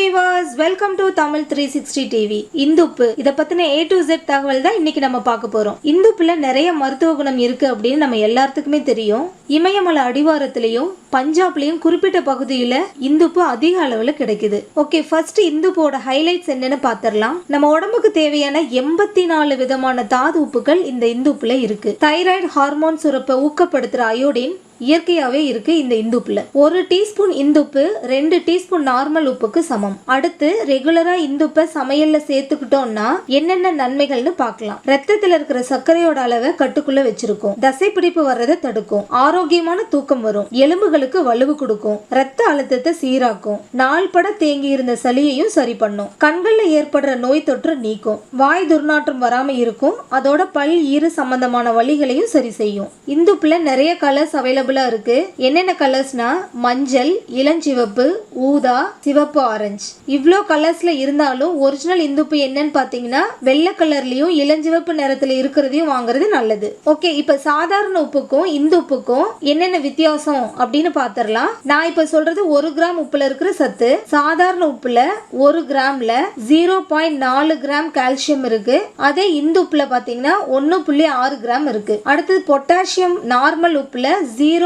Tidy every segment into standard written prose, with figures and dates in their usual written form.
viewers, welcome to TAMIL360 TV. இந்துப்பு இத பத்தின A to Z தகவல் தான் இன்னைக்கு நம்ம பார்க்க போறோம். இந்துப்புல நிறைய மருத்துவ குணம் இருக்கு அப்படின்னு நம்ம எல்லாத்துக்குமே தெரியும். இமயமலை அடிவாரத்திலயும் பஞ்சாப்லயும் குறிப்பிட்ட பகுதியில இந்துப்பு அதிக அளவுல கிடைக்குது. ஓகே, ஃபர்ஸ்ட் இந்துப்போட ஹைலைட்ஸ் என்னன்னு பாத்திரலாம். நம்ம உடம்புக்கு தேவையான 84 விதமான தாது உப்புகள் இந்த இந்துப்புல இருக்கு. தைராய்டு ஹார்மோன் சுரப்பை ஊக்கப்படுத்துற அயோடின் இயற்கையாவே இருக்கு இந்த இந்துப்புல. 1 டீஸ்பூன் இந்துப்பு 2 டீஸ்பூன் நார்மல் உப்புக்கு சமம். அடுத்து ரெகுலரா இந்துப்பை சமையல்ல சேர்த்துக்கிட்டோம்னா என்னென்ன நன்மைகள்னு பார்க்கலாம். ரத்தத்துல இருக்கிற சர்க்கரையோட அளவை கட்டுக்குள்ள வச்சிருக்கும். தசைப்பிடிப்பு வர்றதை தடுக்கும். ஆரோக்கியமான தூக்கம் வரும். எலும்புகளுக்கு வலுவு கொடுக்கும். ரத்த அழுத்தத்தை சீராக்கும். நாள்பட தேங்கி இருந்த சளியையும் சரி பண்ணும். கண்கள்ல ஏற்படுற நோய் தொற்று நீக்கும். வாய் துர்நாற்றம் வராம இருக்கும். அதோட பல் ஈறு சம்பந்தமான வலிகளையும் சரி செய்யும். இந்துப்புல நிறைய கலர்ஸ் அவைலபிள் இருக்கு. என்னென்ன கலர்ஸ்னா மஞ்சள், இளஞ்சிவப்பு, ஊதா, சிவப்பு, ஆரஞ்சு. இவ்ளோ கலர்ஸ்ல இருந்தாலும் ஒரிஜினல் இந்துப்பு என்னன்னு பாத்தீங்கன்னா வெள்ளை கலர்லயும் இளஞ்சிவப்பு நிறத்துல இருக்கிறதையும் வாங்குறது நல்லது. ஓகே, இப்ப சாதாரண உப்புக்கும் இந்துப்புக்கும் என்னென்ன வித்தியாசம் அப்படின்னு பாத்திரலாம். நான் இப்ப சொல்றது 1 கிராம் உப்புல இருக்கிற சத்து. சாதாரண உப்புல 1 கிராம்ல 0.4 கிராம் கால்சியம் இருக்கு. அதே இந்துப்புல பாத்தீங்கன்னா 1.6 கிராம் இருக்கு. அடுத்து பொட்டாசியம் நார்மல் உப்புல 0.9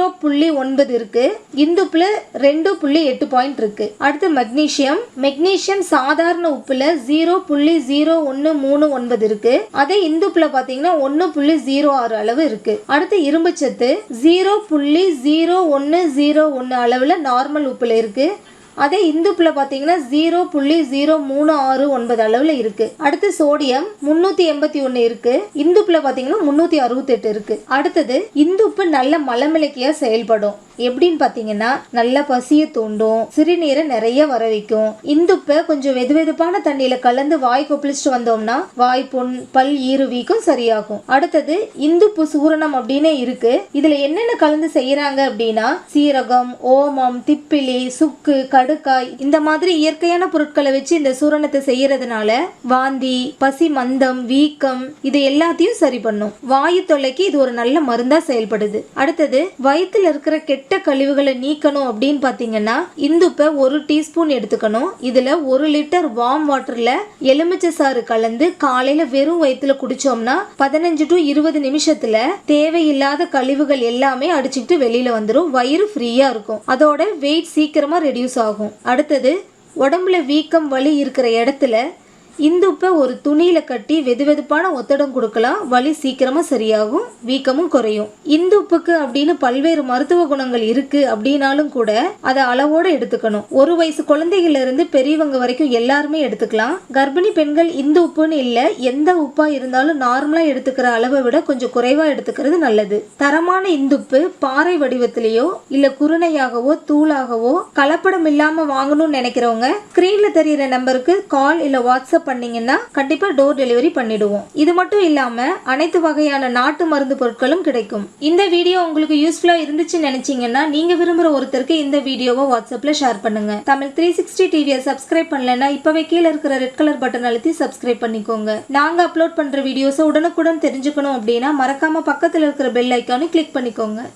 இருக்கு. இந்துப்புல 2.8 பாயிண்ட் இருக்கு. அடுத்து மெக்னீசியம் சாதாரண உப்புல 0.0139 இருக்கு. அதே இந்துப்புல பாத்தீங்கன்னா 1.06 அளவு இருக்கு. அடுத்து இரும்புச்சத்து 0.0101 அளவுல நார்மல் உப்புல இருக்கு. அதே இந்துப்புல பாத்தீங்கன்னா 0.0369 அளவுல இருக்கு. அடுத்து சோடியம் 381 இருக்கு. இந்துப்புல பாத்தீங்கன்னா 368 இருக்கு. அடுத்தது இந்துப்பு நல்ல மலமிளக்கியா செயல்படும். எப்படின்னு பாத்தீங்கன்னா நல்ல பசிய தூண்டும். சிறுநீரை நிறைய வர வைக்கும். இந்துப்பை கொஞ்சம் வெதுவெதுப்பான தண்ணியில கலந்து வாய் கொப்பளிச்சுட்டு வந்தோம்னா வாய் புண், பல் ஈறு வீக்கம் சரியாகும். அடுத்தது இந்துப்பு சூரணம் அப்படின்னு இருக்கு. இதுல என்னென்ன கலந்து செய்யறாங்க அப்படின்னா சீரகம், ஓமம், திப்பிலி, சுக்கு, கடுக்காய் இந்த மாதிரி இயற்கையான பொருட்களை வச்சு இந்த சூரணத்தை செய்யறதுனால வாந்தி, பசி மந்தம், வீக்கம் இது எல்லாத்தையும் சரி பண்ணும். வாயு தொல்லைக்கு இது ஒரு நல்ல மருந்தா செயல்படுது. அடுத்தது வயிற்றுல இருக்கிற கெட்ட கழிவுகளை நீக்கணும் அப்படின்னு பாத்தீங்கன்னா இந்துப்பை 1 டீஸ்பூன் எடுத்துக்கணும். இதுல 1 லிட்டர் வார்ம் வாட்டர்ல எலுமிச்சை சாறு கலந்து காலையில வெறும் வயிற்றுல குடிச்சோம்னா 15 to 20 நிமிஷத்துல தேவையில்லாத கழிவுகள் எல்லாமே அடிச்சுக்கிட்டு வெளியில வந்துடும். வயிறு ஃப்ரீயா இருக்கும். அதோட வெயிட் சீக்கிரமா ரெடியூஸ் ஆகும். அடுத்தது உடம்புல வீக்கம், வலி இருக்கிற இடத்துல இந்துப்பை ஒரு துணியில கட்டி வெதுவெதுப்பான ஒத்தடம் கொடுக்கலாம். வலி சீக்கிரமா சரியாகும். வீக்கமும் குறையும். இந்துப்புக்கு அப்படின்னு பல்வேறு மருத்துவ குணங்கள் இருக்கு அப்படின்னாலும் கூட அதை அளவோட எடுத்துக்கணும். 1 வயசு குழந்தைகள்ல இருந்து பெரியவங்க வரைக்கும் எல்லாருமே எடுத்துக்கலாம். கர்ப்பிணி பெண்கள் இந்த உப்புன்னு இல்ல, எந்த உப்பா இருந்தாலும் நார்மலா எடுத்துக்கிற அளவை விட கொஞ்சம் குறைவா எடுத்துக்கிறது நல்லது. தரமான இந்துப்பு பாறை வடிவத்திலேயோ இல்ல குருணையாகவோ தூளாகவோ கலப்படம் இல்லாம வாங்கணும்னு நினைக்கிறவங்க ஸ்கிரீன்ல தெரியுற நம்பருக்கு கால் இல்ல வாட்ஸ்அப் பண்ணீங்கன்னா கண்டிப்பா டோர் டெலிவரி பண்ணிடுவோம். இது மட்டும் இல்லாம அனைத்து வகையான நாட்டு மருந்து பொருட்களும் கிடைக்கும். இந்த வீடியோ உங்களுக்கு யூஸ்ஃபுல்லா இருந்துச்சுன்னு நினைச்சீங்கன்னா நீங்க விரும்புற ஒருத்தருக்கு இந்த வீடியோவை வாட்ஸ்அப்ல ஷேர் பண்ணுங்க. தமிழ்360 டிவியை சப்ஸ்கிரைப் பண்ணலன்னா இப்பவே கீழே இருக்கிற ரெட் கலர் பட்டன் அழுத்தி சப்ஸ்கிரைப் பண்ணிக்கோங்க. நாங்க அப்லோட் பண்ற வீடியோஸை உடனுக்குடன் தெரிஞ்சுக்கணும் அப்படின்னா மறக்காம பக்கத்துல இருக்கிற பெல் ஐக்கானை கிளிக் பண்ணிக்கோங்க.